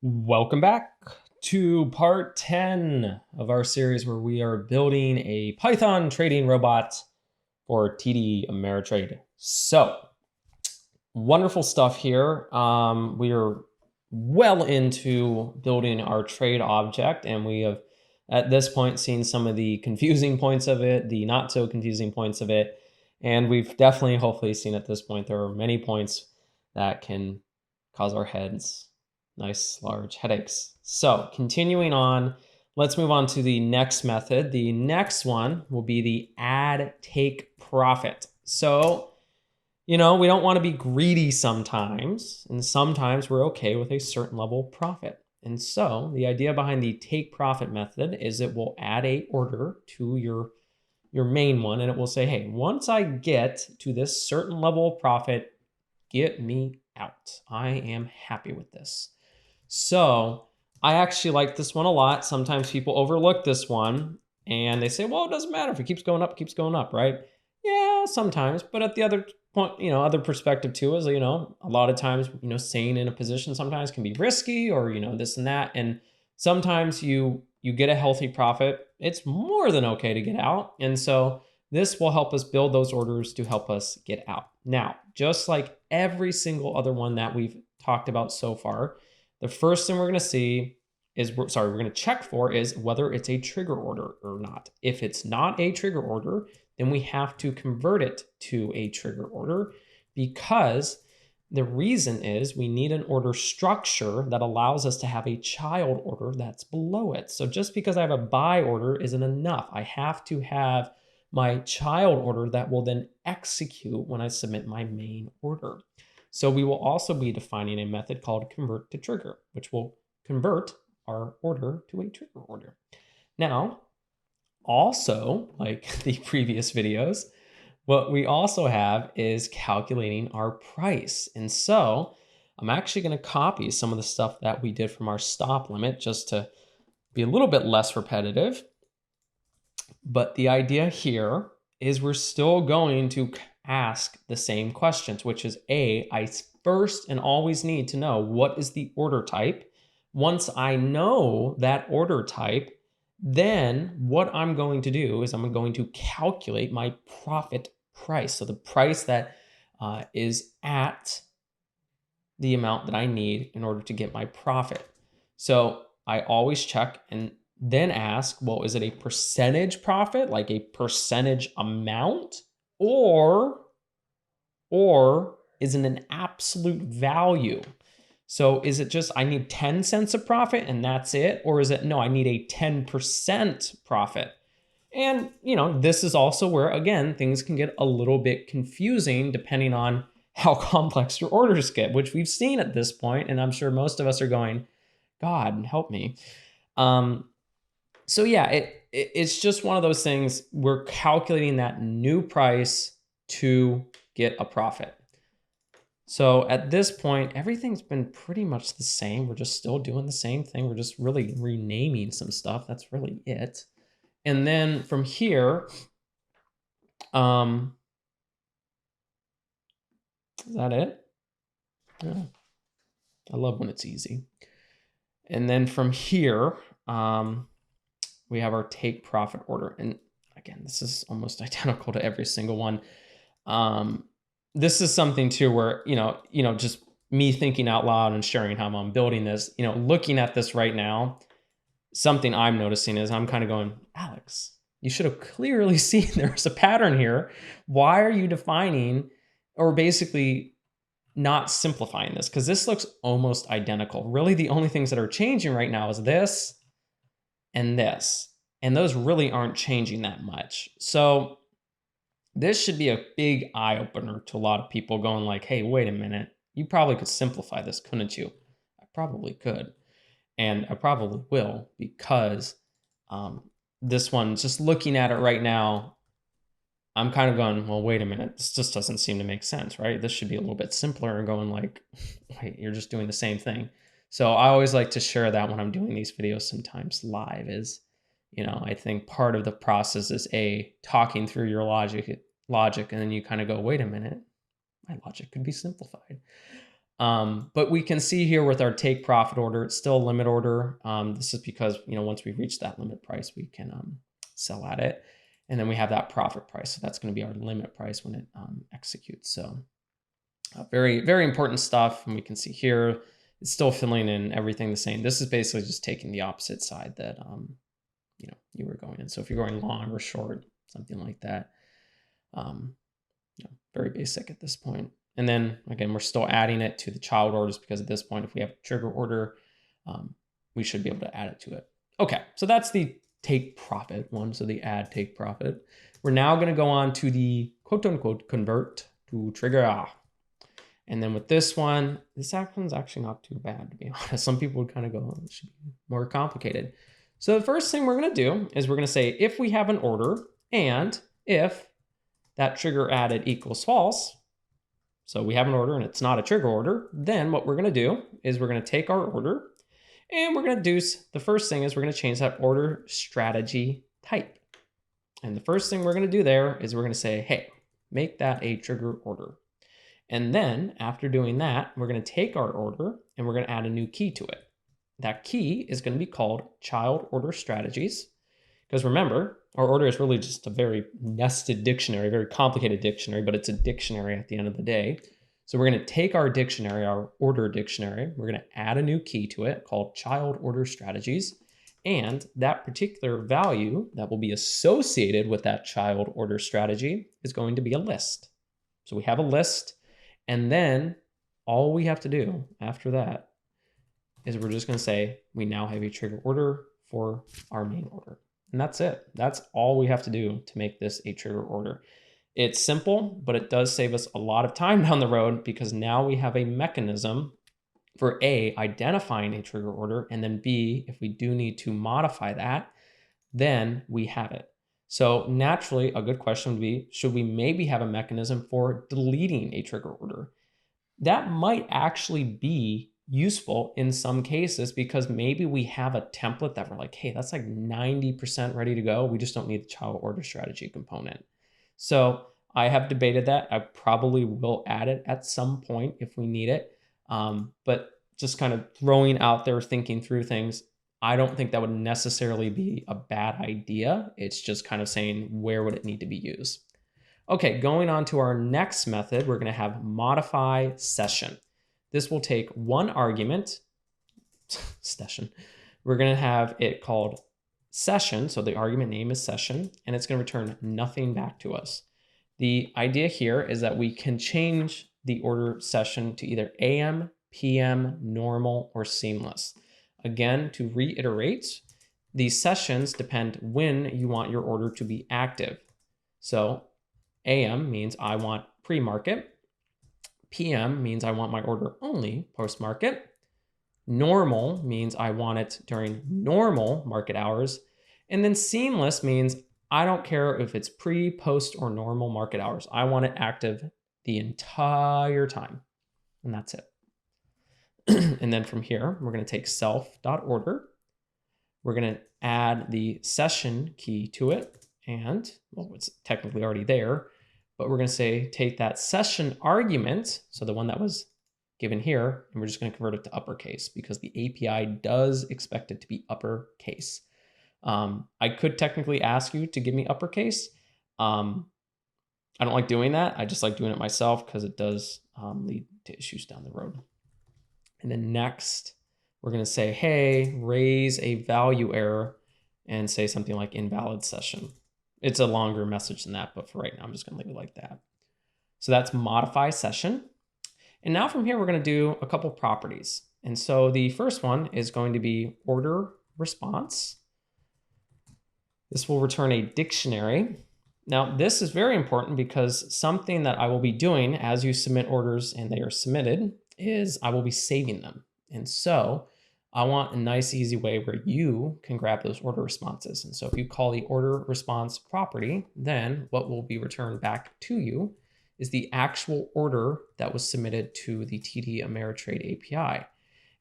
Welcome back to part 10 of our series where we are building a Python trading robot for TD Ameritrade. So, wonderful stuff here. We are well into building our trade object, and we have at this point seen some of the confusing points of it, the not so confusing points of it, and we've definitely hopefully seen at this point there are many points that can cause our heads nice large headaches. So continuing on, let's move on to the next method. The next one will be the add take profit. So, we don't want to be greedy sometimes, and sometimes we're okay with a certain level of profit. And so the idea behind the take profit method is it will add a order to your main one, and it will say, hey, once I get to this certain level of profit, get me out. I am happy with this. So I actually like this one a lot. Sometimes people overlook this one and they say, well, it doesn't matter if it keeps going up, right? Yeah, sometimes. But at the other point, other perspective too is, a lot of times, staying in a position sometimes can be risky or, this and that. And sometimes you get a healthy profit. It's more than okay to get out. And so this will help us build those orders to help us get out. Now, just like every single other one that we've talked about so far, the first thing we're going to see is, we're going to check for is whether it's a trigger order or not. If it's not a trigger order, then we have to convert it to a trigger order, because the reason is we need an order structure that allows us to have a child order that's below it. So just because I have a buy order isn't enough. I have to have my child order that will then execute when I submit my main order. So we will also be defining a method called convert to trigger, which will convert our order to a trigger order. Now, also, like the previous videos, what we also have is calculating our price. And so I'm actually going to copy some of the stuff that we did from our stop limit just to be a little bit less repetitive. But the idea here is we're still going to ask the same questions, which is I first and always need to know what is the order type. Once I know that order type, then what I'm going to do is I'm going to calculate my profit price. So the price that is at the amount that I need in order to get my profit. So I always check and then ask, well, is it a percentage profit, like a percentage amount, or is it an absolute value? So is it just, I need 10 cents of profit and that's it? Or is it, no, I need a 10% profit? And, this is also where, again, things can get a little bit confusing depending on how complex your orders get, which we've seen at this point, and I'm sure most of us are going, God, help me. So yeah, it's just one of those things. We're calculating that new price to get a profit. So at this point, everything's been pretty much the same. We're just still doing the same thing. We're just really renaming some stuff. That's really it. And then from here, is that it? Yeah. I love when it's easy. And then from here, we have our take profit order. And again, this is almost identical to every single one. This is something too where, just me thinking out loud and sharing how I'm building this, looking at this right now, something I'm noticing is I'm kind of going, Alex, you should have clearly seen there's a pattern here. Why are you defining or basically not simplifying this? Because this looks almost identical. Really, the only things that are changing right now is this and this. And those really aren't changing that much. So this should be a big eye opener to a lot of people going like, hey, wait a minute. You probably could simplify this, couldn't you? I probably could. And I probably will, because this one, just looking at it right now, I'm kind of going, well, wait a minute. This just doesn't seem to make sense, right? This should be a little bit simpler, and going like, wait, you're just doing the same thing. So I always like to share that when I'm doing these videos sometimes live is, I think part of the process is talking through your logic, and then you kind of go, wait a minute, my logic could be simplified. But we can see here with our take profit order, it's still a limit order. This is because, once we reach that limit price, we can sell at it. And then we have that profit price. So that's going to be our limit price when it executes. So very, very important stuff. And we can see here, it's still filling in everything the same. This is basically just taking the opposite side that, you were going in. So if you're going long or short, something like that, very basic at this point. And then again, we're still adding it to the child orders because at this point, if we have a trigger order, we should be able to add it to it. Okay, so that's the take profit one. So the add take profit. We're now going to go on to the quote unquote convert to trigger. And then with this one, this one's actually not too bad, to be honest. Some people would kind of go, it should be more complicated. So the first thing we're going to do is we're going to say if we have an order and if that trigger added equals false, so we have an order and it's not a trigger order, then what we're going to do is we're going to take our order and we're going to do, the first thing is we're going to change that order strategy type. And the first thing we're going to do there is we're going to say, hey, make that a trigger order. And then after doing that, we're going to take our order and we're going to add a new key to it. That key is going to be called child order strategies. Because remember, our order is really just a very nested dictionary, very complicated dictionary, but it's a dictionary at the end of the day. So we're going to take our dictionary, our order dictionary, we're going to add a new key to it called child order strategies. And that particular value that will be associated with that child order strategy is going to be a list. So we have a list, and then all we have to do after that is we're just going to say we now have a trigger order for our main order. And that's it. That's all we have to do to make this a trigger order. It's simple, but it does save us a lot of time down the road because now we have a mechanism for A, identifying a trigger order, and then B, if we do need to modify that, then we have it. So naturally, a good question would be, should we maybe have a mechanism for deleting a trigger order? That might actually be useful in some cases because maybe we have a template that we're like, hey, that's like 90% ready to go. We just don't need the child order strategy component. So I have debated that. I probably will add it at some point if we need it. But just kind of throwing out there, thinking through things, I don't think that would necessarily be a bad idea. It's just kind of saying, where would it need to be used? Okay, going on to our next method, we're going to have modify session. This will take one argument, session. We're going to have it called session. So the argument name is session, and it's going to return nothing back to us. The idea here is that we can change the order session to either AM, PM, normal, or seamless. Again, to reiterate, these sessions depend when you want your order to be active. So AM means I want pre-market. PM means I want my order only post-market. Normal means I want it during normal market hours. And then seamless means I don't care if it's pre, post, or normal market hours. I want it active the entire time. And that's it. And then from here, we're going to take self.order. We're going to add the session key to it. And, well, it's technically already there. But we're going to say, take that session argument, so the one that was given here, and we're just going to convert it to uppercase because the API does expect it to be uppercase. I could technically ask you to give me uppercase. I don't like doing that. I just like doing it myself because it does lead to issues down the road. And then next, we're going to say, hey, raise a value error and say something like invalid session. It's a longer message than that, but for right now, I'm just going to leave it like that. So that's modify session. And now from here, we're going to do a couple properties. And so the first one is going to be order response. This will return a dictionary. Now, this is very important because something that I will be doing as you submit orders and they are submitted is I will be saving them. And so I want a nice, easy way where you can grab those order responses. And so if you call the order response property, then what will be returned back to you is the actual order that was submitted to the TD Ameritrade API.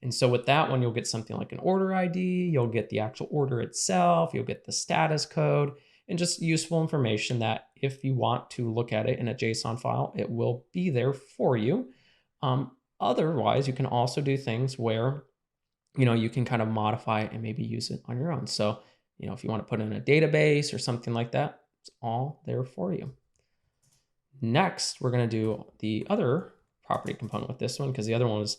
And so with that one, you'll get something like an order ID, you'll get the actual order itself, you'll get the status code, and just useful information that if you want to look at it in a JSON file, it will be there for you. Otherwise, you can also do things where, you know, you can kind of modify it and maybe use it on your own. So, you know, if you want to put in a database or something like that, it's all there for you. Next, we're going to do the other property component with this one, because the other one was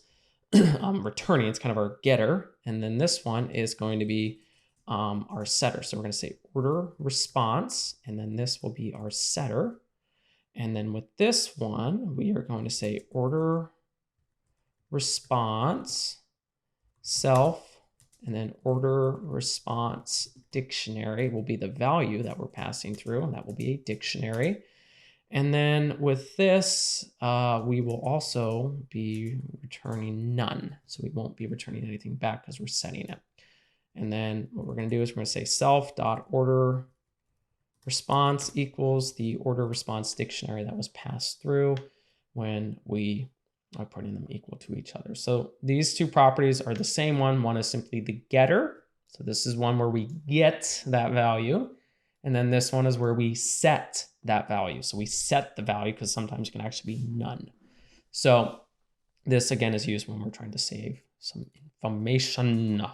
returning. It's kind of our getter. And then this one is going to be our setter. So we're going to say order response, and then this will be our setter. And then with this one, we are going to say order response self, and then order response dictionary will be the value that we're passing through, and that will be a dictionary. And then with this, we will also be returning none. So we won't be returning anything back because we're setting it. And then what we're going to do is we're going to say self.order response equals the order response dictionary that was passed through when we are putting them equal to each other. So these two properties are the same one. One is simply the getter. So this is one where we get that value. And then this one is where we set that value. So we set the value because sometimes it can actually be none. So this again is used when we're trying to save some information.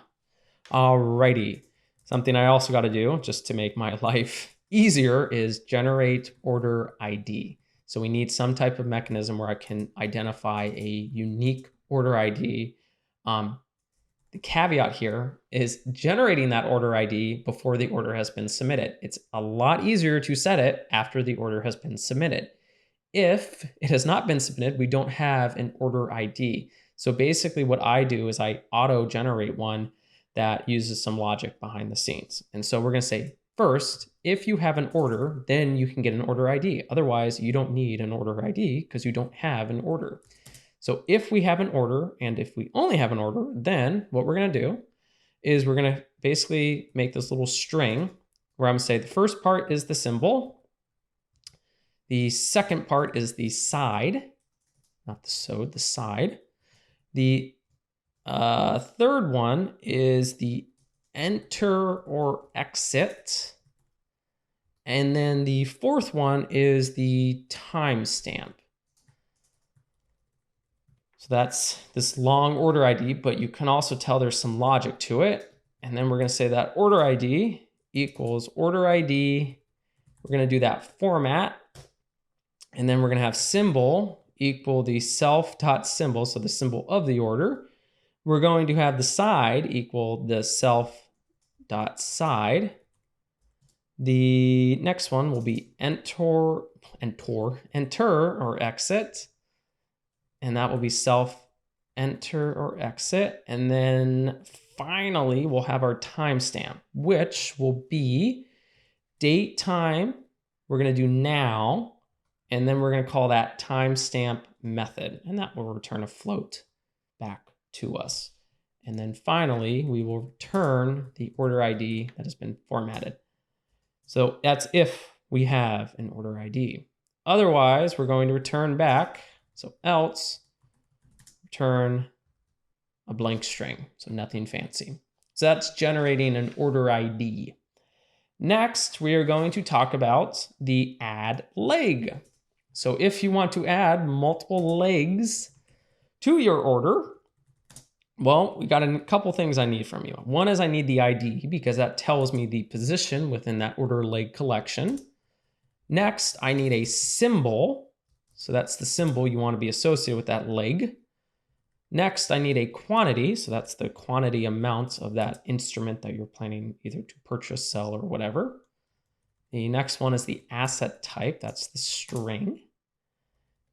Alrighty. Something I also got to do just to make my life easier is generate order ID. So we need some type of mechanism where I can identify a unique order ID. The caveat here is generating that order ID before the order has been submitted. It's a lot easier to set it after the order has been submitted. If it has not been submitted, we don't have an order ID. So basically what I do is I auto-generate one that uses some logic behind the scenes. And so we're going to say, first, if you have an order, then you can get an order ID. Otherwise, you don't need an order ID because you don't have an order. So if we have an order, and if we only have an order, then what we're going to do is we're going to basically make this little string where I'm going to say the first part is the symbol. The second part is the side, not the sode, the side. The third one is the enter or exit. And then the fourth one is the timestamp. So that's this long order ID, but you can also tell there's some logic to it. And then we're going to say that order ID equals order ID. We're going to do that format. And then we're going to have symbol equal the self.symbol, so the symbol of the order. We're going to have the side equal the self.side. The next one will be enter or exit. And that will be self enter or exit. And then finally, we'll have our timestamp, which will be date time. We're going to do now. And then we're going to call that timestamp method. And that will return a float back to us. And then finally, we will return the order ID that has been formatted. So that's if we have an order ID. Otherwise, we're going to return back. So else, return a blank string. So nothing fancy. So that's generating an order ID. Next, we are going to talk about the add leg. So if you want to add multiple legs to your order, well, we got a couple things I need from you. One is I need the ID because that tells me the position within that order leg collection. Next, I need a symbol. So that's the symbol you want to be associated with that leg. Next, I need a quantity. So that's the quantity amount of that instrument that you're planning either to purchase, sell, or whatever. The next one is the asset type. That's the string.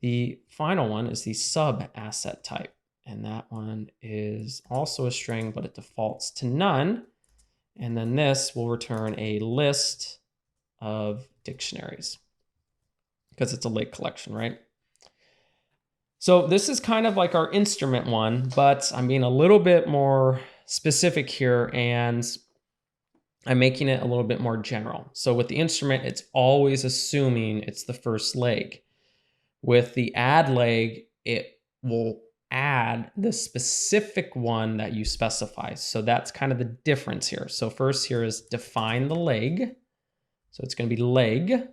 The final one is the sub asset type. And that one is also a string, but it defaults to none. And then this will return a list of dictionaries because it's a leg collection, right? So this is kind of like our instrument one, but I'm being a little bit more specific here and I'm making it a little bit more general. So with the instrument, it's always assuming it's the first leg. With the add leg, it will add the specific one that you specify. So that's kind of the difference here. So first here is define the leg. So it's going to be leg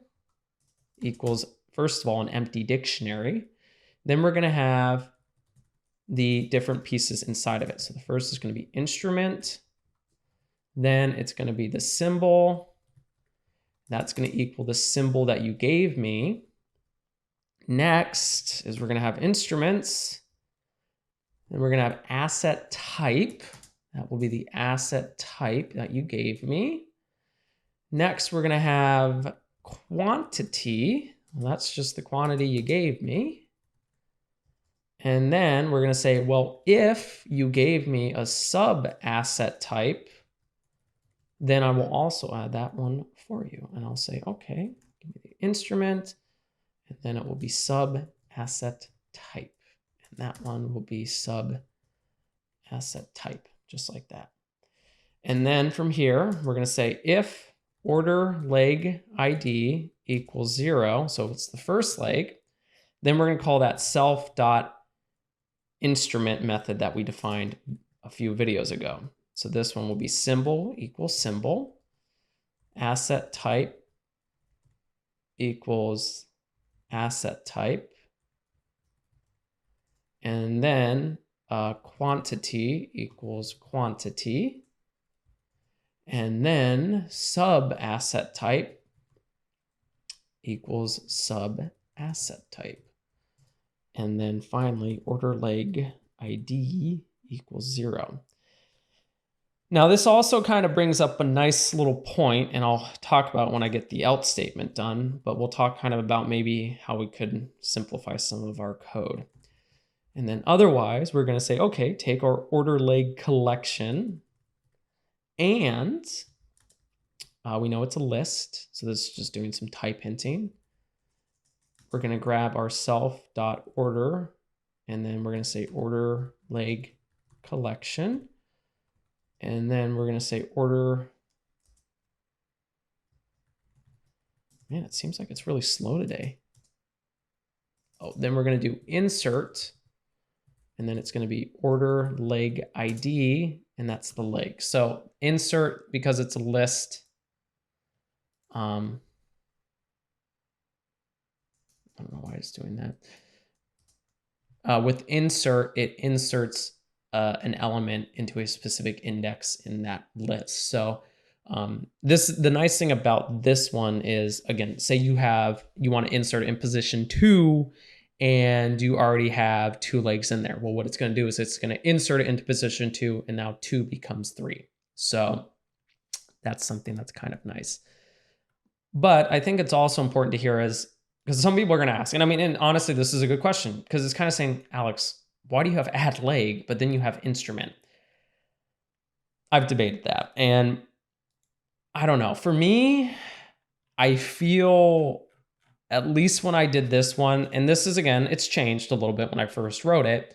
equals, first of all, an empty dictionary. Then we're going to have the different pieces inside of it. So the first is going to be instrument. Then it's going to be the symbol. That's going to equal the symbol that you gave me. Next is we're going to have instruments. Then we're going to have asset type. That will be the asset type that you gave me. Next, we're going to have quantity. Well, that's just the quantity you gave me. And then we're going to say, well, if you gave me a sub asset type, then I will also add that one for you. And I'll say, okay, give me the instrument, and then it will be sub asset type. And that one will be sub asset type, just like that. And then from here, we're going to say if OrderLeg ID equals 0, so it's the first leg, then we're going to call that self.instrument method that we defined a few videos ago. So this one will be symbol equals symbol, asset type equals asset type, and then quantity equals quantity, and then sub asset type equals sub asset type. And then finally, OrderLeg ID equals 0. Now this also kind of brings up a nice little point, and I'll talk about it when I get the else statement done, but we'll talk kind of about maybe how we could simplify some of our code. And then otherwise, we're going to say, okay, take our OrderLeg collection, and we know it's a list, so this is just doing some type hinting. We're going to grab our self.order, and then we're going to say OrderLeg collection. And then we're going to say order. Man, it seems like it's really slow today. Oh, then we're going to do insert. And then it's going to be OrderLeg ID, and that's the leg. So insert, because it's a list. I don't know why it's doing that. With insert, it inserts an element into a specific index in that list. So the nice thing about this one is, again, say you want to insert in position 2 and you already have 2 legs in there. Well, what it's going to do is it's going to insert it into position 2, and now 2 becomes 3. So that's something that's kind of nice. But I think it's also important to hear is, because some people are going to ask, and I mean, and honestly, this is a good question, because it's kind of saying, Alex, why do you have add leg, but then you have instrument? I've debated that. And I don't know. For me, I feel, at least when I did this one, and this is, again, it's changed a little bit when I first wrote it,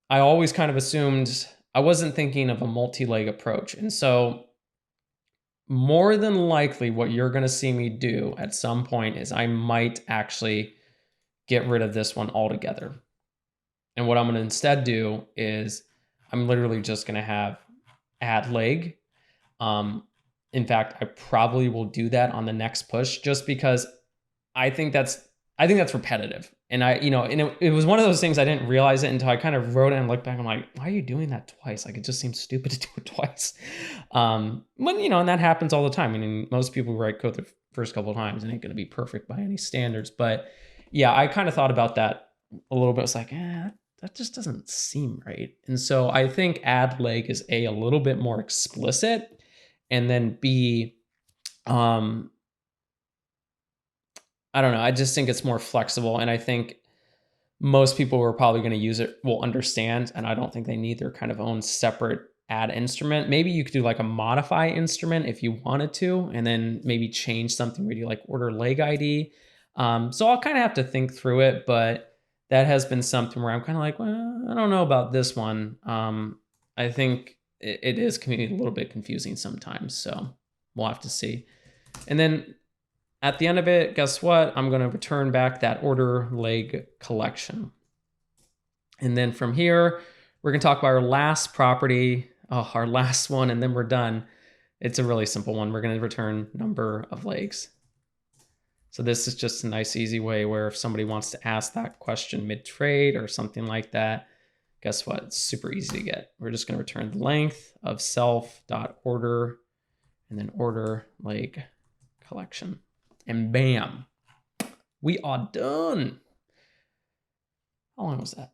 I always kind of assumed I wasn't thinking of a multi-leg approach. And so more than likely what you're going to see me do at some point is I might actually get rid of this one altogether. And what I'm going to instead do is I'm literally just going to have add leg. In fact, I probably will do that on the next push, just because I think that's repetitive. And it was one of those things I didn't realize it until I kind of wrote it and looked back. I'm like, why are you doing that twice? Like, it just seems stupid to do it twice. And that happens all the time. I mean, most people write code the first couple of times and ain't going to be perfect by any standards. But yeah, I kind of thought about that a little bit. It's like, that just doesn't seem right. And so I think add leg is a little bit more explicit, and then B, I don't know. I just think it's more flexible, and I think most people who are probably going to use it will understand, and I don't think they need their kind of own separate add instrument. Maybe you could do like a modify instrument if you wanted to, and then maybe change something where you like OrderLeg ID. So I'll kind of have to think through it, but that has been something where I'm kind of like, well, I don't know about this one. I think it is a little bit confusing sometimes, so we'll have to see. And then at the end of it, guess what? I'm going to return back that OrderLeg collection. And then from here, we're going to talk about our last property, our last one, and then we're done. It's a really simple one. We're going to return number of legs. So this is just a nice, easy way where if somebody wants to ask that question mid-trade or something like that, guess what? It's super easy to get. We're just going to return the length of self.order and then OrderLeg collection. And bam, we are done. How long was that?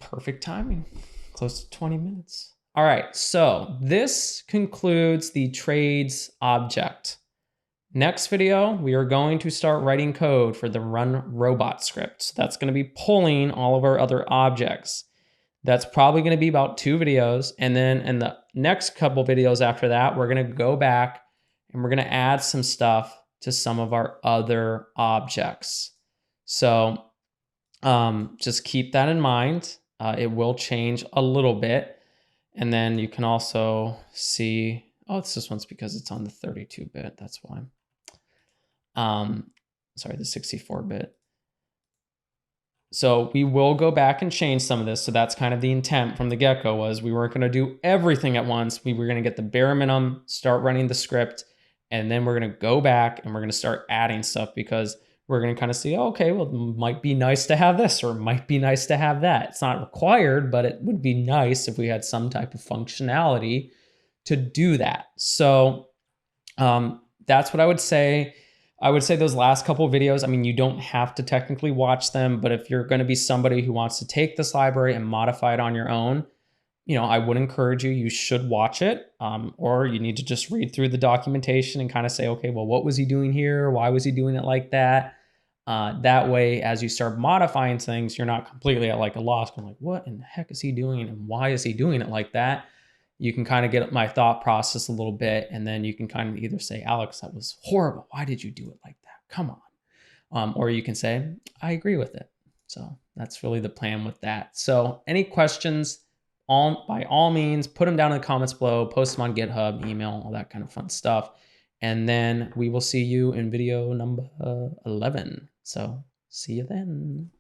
Perfect timing, close to 20 minutes. All right, so this concludes the trades object. Next video, we are going to start writing code for the run robot script. So that's going to be pulling all of our other objects. That's probably going to be about 2 videos. And then in the next couple videos after that, we're going to go back and we're going to add some stuff to some of our other objects. So just keep that in mind. It will change a little bit. And then you can also see, oh, it's this one's because it's on the 32-bit. That's why. Sorry, the 64-bit. So we will go back and change some of this. So that's kind of the intent from the get-go, was we weren't going to do everything at once. We were going to get the bare minimum, start running the script, and then we're going to go back and we're going to start adding stuff, because we're going to kind of see, oh, okay, well, it might be nice to have this, or it might be nice to have that. It's not required, but it would be nice if we had some type of functionality to do that. So that's what I would say. I would say those last couple of videos, I mean, you don't have to technically watch them, but if you're going to be somebody who wants to take this library and modify it on your own, you know, I would encourage you, you should watch it, or you need to just read through the documentation and kind of say, okay, well, what was he doing here? Why was he doing it like that? That way, as you start modifying things, you're not completely at like a loss, going like, what in the heck is he doing? And why is he doing it like that? You can kind of get my thought process a little bit, and then you can kind of either say, Alex, that was horrible. Why did you do it like that? Come on. Or you can say, I agree with it. So that's really the plan with that. So any questions, by all means, put them down in the comments below, post them on GitHub, email, all that kind of fun stuff. And then we will see you in video number 11. So see you then.